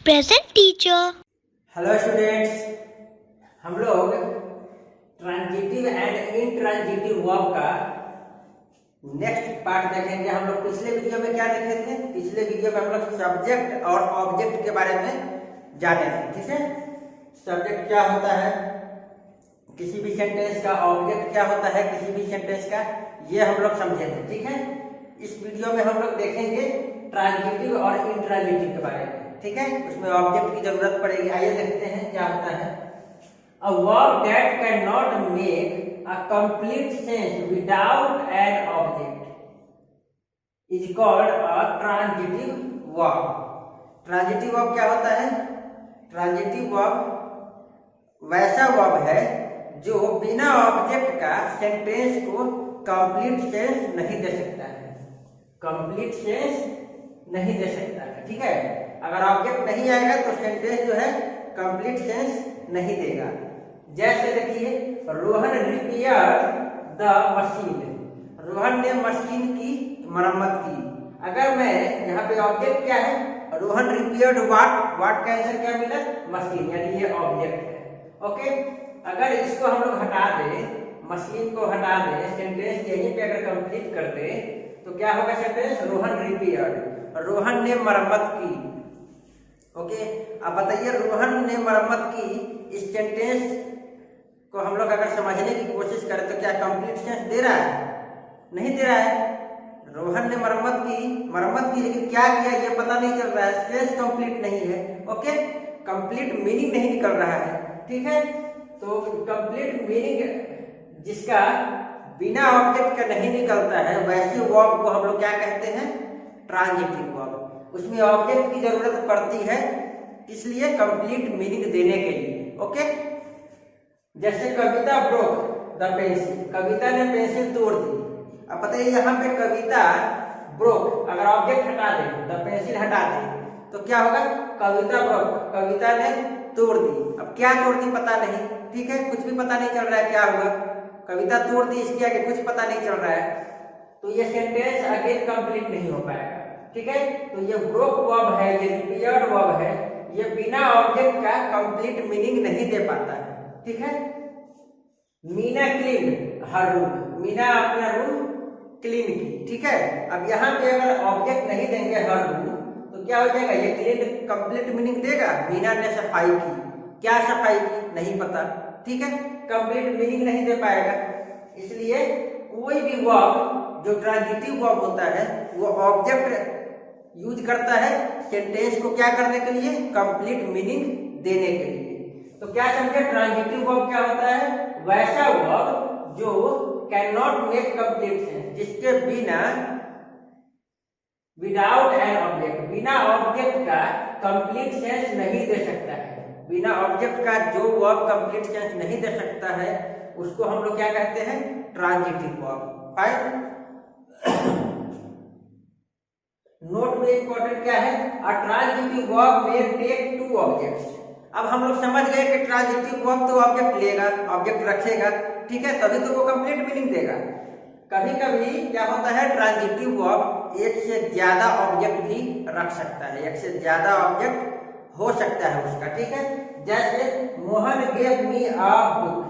Present teacher. Hello students, हम लोग transitive and intransitive verb का नेक्स्ट पार्ट देखेंगे। हम लोग पिछले वीडियो में क्या देखे थे? पिछले वीडियो में हम लोग सब्जेक्ट और ऑब्जेक्ट के बारे में जाने थे। ठीक है, सब्जेक्ट क्या होता है किसी भी सेंटेंस का, ऑब्जेक्ट क्या होता है किसी भी सेंटेंस का, ये हम लोग समझे थे। ठीक है, इस वीडियो में हम लोग देखेंगे ट्रांजिटिव और इंट्रांजिटिव के बारे में। ठीक है, उसमें ऑब्जेक्ट की जरूरत पड़ेगी। आइए देखते हैं क्या होता है। A verb that can not make a complete sense without an object is called a transitive verb. Transitive verb क्या होता है? ट्रांजिटिव वर्ब वैसा वर्ब है जो बिना ऑब्जेक्ट का सेंटेंस को कंप्लीट सेंस नहीं दे सकता है। कंप्लीट सेंस नहीं दे सकता है। ठीक है, अगर ऑब्जेक्ट नहीं आएगा तो सेंटेंस जो है कंप्लीट सेंस नहीं देगा। जैसे देखिए, Rohan repair the machine, Rohan ने मशीन की मरम्मत की। अगर मैं यहाँ पे ऑब्जेक्ट क्या है, रोहन रिपेयर्ड व्हाट, व्हाट का आंसर क्या मिला? मशीन, यानी ये ऑब्जेक्ट है। ओके, अगर इसको हम लोग हटा दें, मशीन को हटा दें, सेंटेंस यहीं पे अगर कंप्लीट कर दे तो क्या होगा सेंटेंस? रोहन रिपेयर्ड, रोहन ने मरम्मत की। ओके, अब बताइए, रोहन ने मरम्मत की, इस सेंटेंस को हम लोग अगर समझने की कोशिश करें तो क्या कंप्लीट सेंस दे रहा है? नहीं दे रहा है। रोहन ने मरम्मत की लेकिन क्या किया ये पता नहीं चल रहा है, सेंस कंप्लीट नहीं है। ओके, कंप्लीट मीनिंग नहीं निकल रहा है। ठीक है, तो कंप्लीट मीनिंग जिसका बिना ऑब्जेक्ट का नहीं निकलता है वैसे वर्ब को हम लोग क्या कहते हैं? Transitive verb. उसमें ऑब्जेक्ट की जरूरत पड़ती है, इसलिए कंप्लीट मीनिंग देने के लिए। ओके, जैसे कविता ब्रोक द पेंसिल, कविता ने पेंसिल तोड़ दी। अब बताइए, यहाँ पे कविता ब्रोक, अगर ऑब्जेक्ट हटा दे, द पेंसिल हटा दे तो क्या होगा? कविता ब्रोक, कविता ने तोड़ दी। अब क्या तोड़ दी पता नहीं। ठीक है, कुछ भी पता नहीं चल रहा है क्या होगा। कविता तोड़ दी, इसके आगे कुछ पता नहीं चल रहा है, तो ये सेंटेंस अगेन कंप्लीट नहीं हो पाएगा। ठीक है, तो ये ब्रोक वर्ब है, ये रिपेयर्ड वर्ब है, ये बिना ऑब्जेक्ट का कंप्लीट मीनिंग नहीं दे पाता है। ठीक है, मीना क्लीन हर रूम, मीना अपना रूम क्लीन की। ठीक है, अब यहाँ पे अगर ऑब्जेक्ट नहीं देंगे हर रूम तो क्या हो जाएगा? ये क्लीन कंप्लीट मीनिंग देगा। मीना ने सफाई की, क्या सफाई की नहीं पता। ठीक है, कंप्लीट मीनिंग नहीं दे पाएगा। इसलिए कोई भी वर्ब जो ट्रांजिटिव वर्ब होता है वो ऑब्जेक्ट यूज करता है सेंटेंस को क्या करने के लिए? कंप्लीट मीनिंग देने के लिए। तो क्या समझे, ट्रांजिटिव वर्ब क्या होता है? वैसा वर्ब जो can not make complete sense, जिसके बिना विदाउट एन ऑब्जेक्ट, बिना ऑब्जेक्ट का कंप्लीट सेंस नहीं दे सकता है। बिना ऑब्जेक्ट का जो वर्ब कंप्लीट सेंस नहीं दे सकता है उसको हम लोग क्या कहते हैं? Transitive verb. फाइन, नोट में इंपॉर्टेंट क्या है? अ ट्रांजिटिव वर्ब में टेक टू ऑब्जेक्ट्स। अब हम लोग समझ गए कि ट्रांजिटिव वर्ब तो ऑब्जेक्ट लेगा, ऑब्जेक्ट रखेगा। ठीक है, तभी तो वो कंप्लीट मीनिंग देगा। कभी कभी क्या होता है, ट्रांजिटिव वर्ब एक से ज्यादा ऑब्जेक्ट भी रख सकता है, एक से ज्यादा ऑब्जेक्ट हो सकता है उसका। ठीक है, जैसे Mohan gave me a book,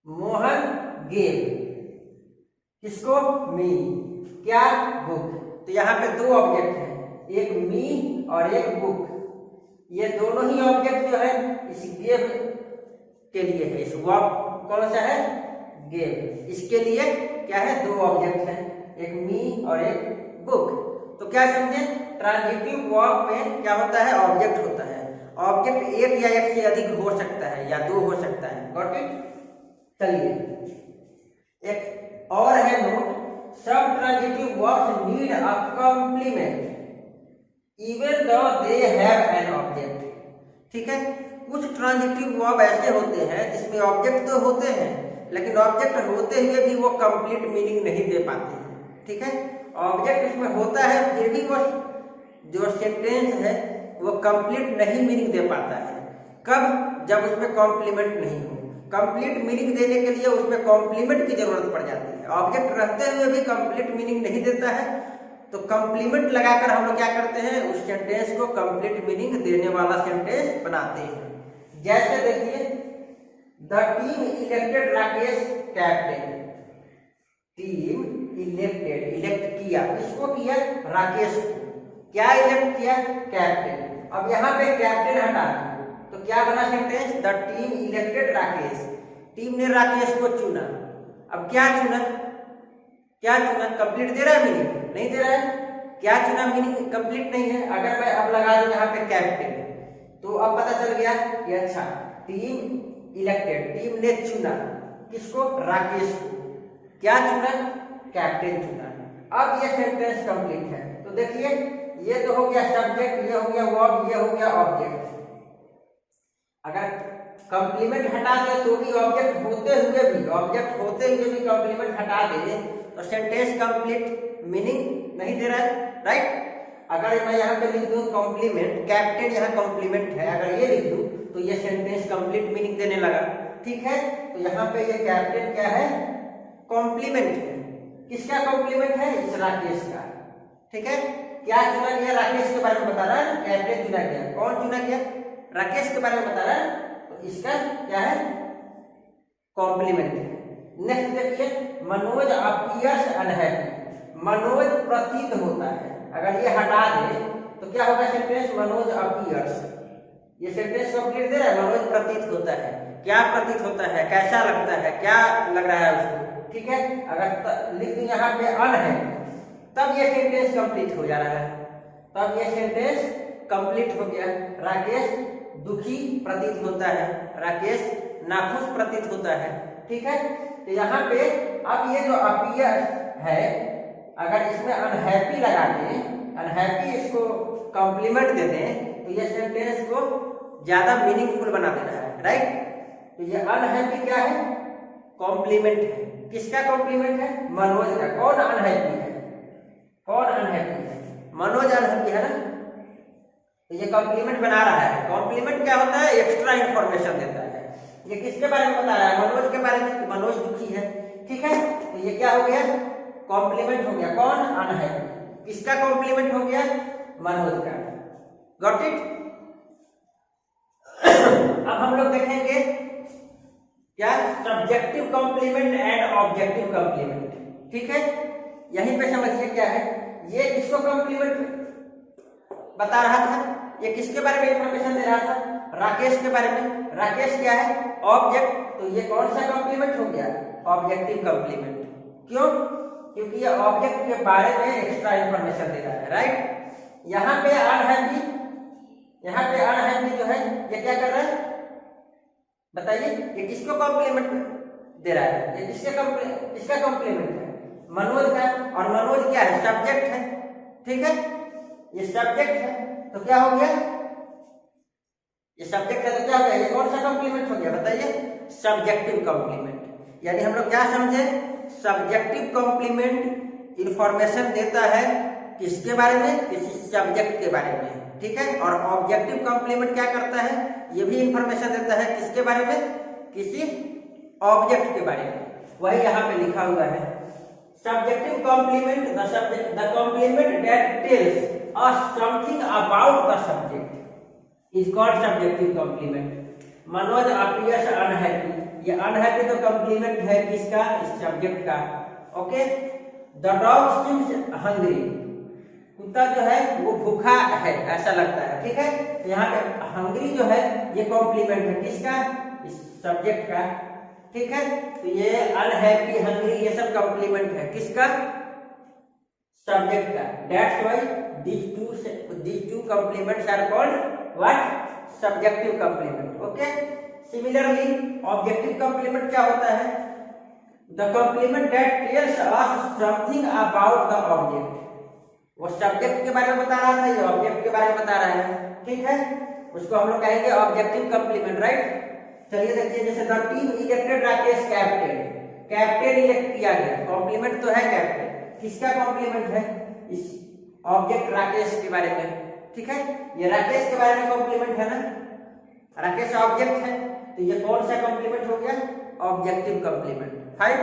Mohan gave किसको? मी, क्या? बुक। तो यहाँ पे दो ऑब्जेक्ट हैं, एक मी और एक बुक। ये दोनों ही ऑब्जेक्ट जो है इस गेव के लिए है। इस वर्ब कौन सा है? गेव। इसके लिए क्या है? दो ऑब्जेक्ट हैं, एक मी और एक बुक। तो क्या समझे, ट्रांजिटिव वर्ब में क्या होता है? ऑब्जेक्ट होता है। ऑब्जेक्ट एक या एक से अधिक हो सकता है या दो हो सकता है। Got it? चलिए, एक और है नोट, सब transitive verbs need a compliment even though they have an object. ठीक है, कुछ ट्रांजिटिव वर्ब ऐसे होते हैं जिसमें ऑब्जेक्ट तो होते हैं लेकिन ऑब्जेक्ट होते हुए भी वो कंप्लीट मीनिंग नहीं दे पाते हैं। ठीक है, ऑब्जेक्ट इसमें होता है फिर भी वो जो सेंटेंस है वो कंप्लीट नहीं मीनिंग दे पाता है। कब? जब उसमें कॉम्प्लीमेंट नहीं हो। कंप्लीट मीनिंग देने के लिए उसमें कॉम्प्लीमेंट की जरूरत पड़ जाती है। ऑब्जेक्ट रहते हुए भी कंप्लीट मीनिंग नहीं देता है तो कंप्लीमेंट लगाकर हम लोग क्या करते हैं, उस सेंटेंस को कंप्लीट मीनिंग देने वाला सेंटेंस बनाते हैं। जैसे देखिए, the team elected Rakesh captain. Team elected, elect किया, किसको किया, राकेश को। क्या इलेक्ट किया, कैप्टन। अब यहाँ पे कैप्टन हटा तो क्या बना sentence, the team elected Rakesh. Team ने राकेश को चुना। अब क्या चुना, क्या चुना, कंप्लीट दे रहा है मीनिंग, नहीं दे रहा है। क्या चुना, मीनिंग कंप्लीट नहीं है। अगर मैं अब लगा दूं यहाँ पे कैप्टन, तो अब पता चल गया कि अच्छा, टीम इलेक्टेड, टीम ने चुना किसको, राकेश को। क्या चुना, कैप्टन चुना। अब ये सेंटेंस कंप्लीट है। तो देखिए, ये तो हो गया सब्जेक्ट, ये हो गया वर्ब, ये हो गया ऑब्जेक्ट। अगर कंप्लीमेंट हटा दे तो भी ऑब्जेक्ट होते हुए भी कंप्लीमेंट हटा दे तो सेंटेंस कंप्लीट मीनिंग नहीं दे रहा है, राइट। अगर मैं यहाँ पे लिख दूं कॉम्प्लीमेंट, कैप्टन यहाँ कॉम्प्लीमेंट है, अगर ये लिख दूं तो ये सेंटेंस कंप्लीट मीनिंग देने लगा, ठीक है। तो यहाँ पे ये कैप्टन क्या है, कॉम्प्लीमेंट है। किसका कॉम्प्लीमेंट है, इस राकेश का, ठीक है। क्या चुना गया, राकेश के बारे में बता रहा है, कैप्टन चुना गया। कौन चुना गया, राकेश के बारे में बता रहा है, तो इसका क्या है, कॉम्प्लीमेंट है। नेक्स्ट देखिए, मनोज अपीयर्स अनहैप्पी। मनोज प्रतीत होता है, अगर ये हटा दे तो क्या होगा सेंटेंस, मनोज अपीयर्स। ये सेंटेंस कंप्लीट दे रहा है, मनोज प्रतीत होता है। क्या प्रतीत होता है, कैसा लगता है, क्या लग रहा है उसको, ठीक है। अगर लिख दूं यहाँ पे अनहैप्पी, तब ये सेंटेंस कंप्लीट हो जा रहा है, तब ये सेंटेंस कंप्लीट हो गया। राकेश दुखी प्रतीत होता है, राकेश नाखुश प्रतीत होता है, ठीक है। तो यहाँ पे अब ये जो अपीयर है, अगर इसमें अनहैप्पी लगा के, अनहैप्पी इसको कॉम्प्लीमेंट दे दें तो ये सेंटेंस को ज्यादा मीनिंगफुल बना दे रहा है, राइट। तो ये अनहैप्पी क्या है, कॉम्प्लीमेंट है। किसका कॉम्प्लीमेंट है, मनोज का। कौन अनहैप्पी है, कौन अनहैप्पी है, मनोज अनहैप्पी है ना। तो ये कॉम्प्लीमेंट बना रहा है। कॉम्प्लीमेंट क्या होता है, एक्स्ट्रा इंफॉर्मेशन देता है। ये किसके बारे में बता रहा है, मनोज के बारे में, मनोज दुखी है, ठीक है। तो ये क्या हो गया, कॉम्प्लीमेंट हो गया। कौन, अनहैप्पी। किसका कॉम्प्लीमेंट हो गया, मनोज का। Got it. अब हम लोग देखेंगे क्या, subjective complement and objective complement, ठीक है। यहीं पे समझिए क्या है, ये किसको कॉम्प्लीमेंट बता रहा था, ये किसके बारे में इंफॉर्मेशन दे रहा था, राकेश के बारे में। राकेश क्या है, ऑब्जेक्ट। तो ये कौन सा कॉम्प्लीमेंट हो गया, ऑब्जेक्टिव कॉम्प्लीमेंट। क्यों, क्योंकि ये ऑब्जेक्ट के बारे में एक्स्ट्रा इंफॉर्मेशन दे रहा है, राइट। यहाँ पे अनहैप्पी, यहाँ पे अनहैप्पी जो है ये क्या कर रहा है, बताइए, ये किसको कॉम्प्लीमेंट दे रहा है, ये किसका कॉम्प्लीमेंट है, मनोज का। और मनोज क्या है, सब्जेक्ट है, ठीक है। ये सब्जेक्ट है, तो क्या हो गया, ये सब्जेक्ट है तो क्या हो गया, ये कौन सा कॉम्प्लीमेंट हो गया, बताइए, सब्जेक्टिव कॉम्प्लीमेंट। यानी हम लोग क्या समझे, सब्जेक्टिव कॉम्प्लीमेंट इंफॉर्मेशन देता है किसके बारे में, किसी सब्जेक्ट के बारे में, ठीक है। और ऑब्जेक्टिव कॉम्प्लीमेंट क्या करता है, ये भी इंफॉर्मेशन देता है किसके बारे में, किसी ऑब्जेक्ट के बारे में। वही यहाँ पे लिखा हुआ है, subjective complement, the complement that tells us something about the subject is called subjective compliment. Manoj appears unhappy, ये unhappy तो कॉम्प्लीमेंट है किसका, इस सब्जेक्ट का, okay. The dog seems hungry, कुत्ता जो है वो भूखा है ऐसा लगता है, ठीक है। तो यहाँ पे hungry जो है ये कॉम्प्लीमेंट है किसका, इस सब्जेक्ट का, ठीक है। तो ये unhappy, hungry ये सब कॉम्प्लीमेंट है किसका, सब्जेक्ट का। That's why these two complements are called what, subjective complement, okay. Similarly objective complement क्या होता है, the complement that tells us something about the object। वो सब्जेक्ट के बारे में बता रहा था, ये ऑब्जेक्ट के बारे में बता रहा है, ठीक है। उसको हम लोग कहेंगे ऑब्जेक्टिव कॉम्प्लीमेंट, राइट। चलिए देखिए, जैसे the team elected Rakesh captain, captain elect किया गया, कॉम्प्लीमेंट तो है कैप्टन। किसका कॉम्प्लीमेंट है, इस ऑब्जेक्ट राकेश के बारे में, ठीक है। ये राकेश के बारे में कॉम्प्लीमेंट है ना, राकेश ऑब्जेक्ट है, तो ये कौन सा कॉम्प्लीमेंट हो गया, ऑब्जेक्टिव कॉम्प्लीमेंट, फाइन।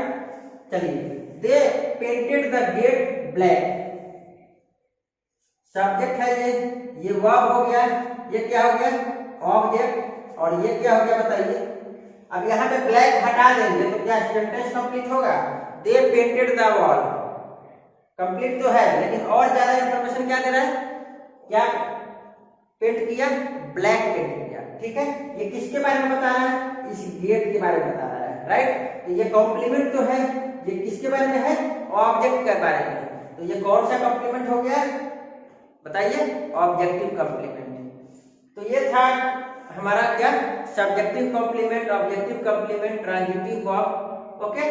चलिए, they painted the gate black, subject है ये वर्ब हो गया, ये क्या हो गया ऑब्जेक्ट, और ये क्या हो गया बताइए। अब यहाँ पे ब्लैक हटा देंगे तो क्या सेंटेंस कंप्लीट होगा। दे पेंटेड द वॉल, कंप्लीट तो है लेकिन और ज्यादा इंफॉर्मेशन क्या दे रहा है, क्या पेंट किया, ब्लैक पेंट किया। ठीक है, ये किसके बारे में बता रहा है, इस गेट के बारे में बता रहा है, राइट। तो ये कॉम्प्लीमेंट तो है, ये किसके बारे में है, ऑब्जेक्ट के बारे में। तो ये कौन सा कॉम्प्लीमेंट हो गया बताइए, ऑब्जेक्टिव कॉम्प्लीमेंट। तो ये था हमारा क्या, subjective complement, objective complement, transitive verb. Okay,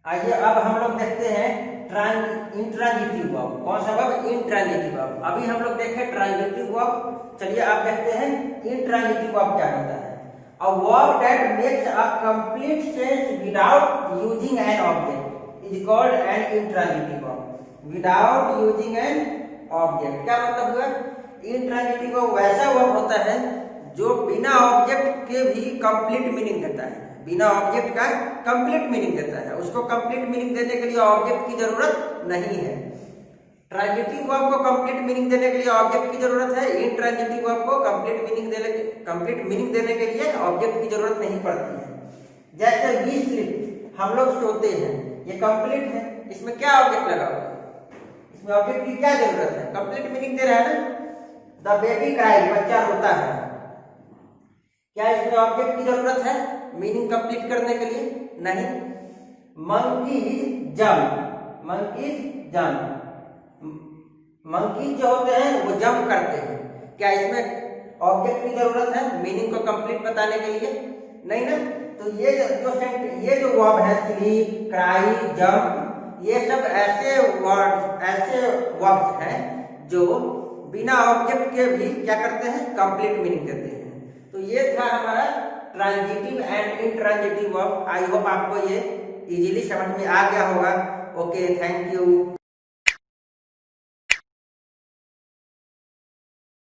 आइए अब हम लोग देखते हैं इंट्रांजिटिव वर्ब। कौन सा वर्ब, इंट्रांजिटिव वर्ब। अभी हम लोग देखे ट्रांजिटिव वर्ब, चलिए आप देखते हैं इंट्रांजिटिव वर्ब क्या होता है। A verb that makes a complete sense without using an object is called an intransitive verb. Without using an object क्या मतलब हुआ, इंट्रांजिटिव वर्ब वैसा वर्ब होता है जो बिना ऑब्जेक्ट के भी कंप्लीट मीनिंग देता है, बिना ऑब्जेक्ट का कंप्लीट मीनिंग देता है। उसको कंप्लीट मीनिंग देने के लिए ऑब्जेक्ट की जरूरत नहीं है। ट्रांजिटिव वर्ब को कंप्लीट मीनिंग देने के लिए ऑब्जेक्ट की जरूरत है, इंट्रांजिटिव वर्ब को कंप्लीट मीनिंग देने के लिए ऑब्जेक्ट की जरूरत नहीं पड़ती है। जैसे वी स्लीप, हम लोग सोते हैं, ये कंप्लीट है, इसमें क्या ऑब्जेक्ट लगा हुआ है, इसमें ऑब्जेक्ट की क्या जरूरत है, कंप्लीट मीनिंग दे रहा है ना। द बेबी क्राई, बच्चा रोता है, क्या इसमें ऑब्जेक्ट की जरूरत है मीनिंग कंप्लीट करने के लिए, नहीं। Monkeys jump, monkeys jump, monkeys जो होते हैं वो जंप करते हैं, क्या इसमें ऑब्जेक्ट की जरूरत है मीनिंग को कंप्लीट बताने के लिए, नहीं ना। तो ये जो वर्ब है स्लीप, क्राई, जंप, ये सब ऐसे वर्ब्स हैं जो बिना ऑब्जेक्ट के भी क्या करते हैं, कंप्लीट मीनिंग देते हैं। तो ये था हमारा transitive and intransitive verb. I hope आपको ये इजीली समझ में आ गया होगा। Okay, thank you.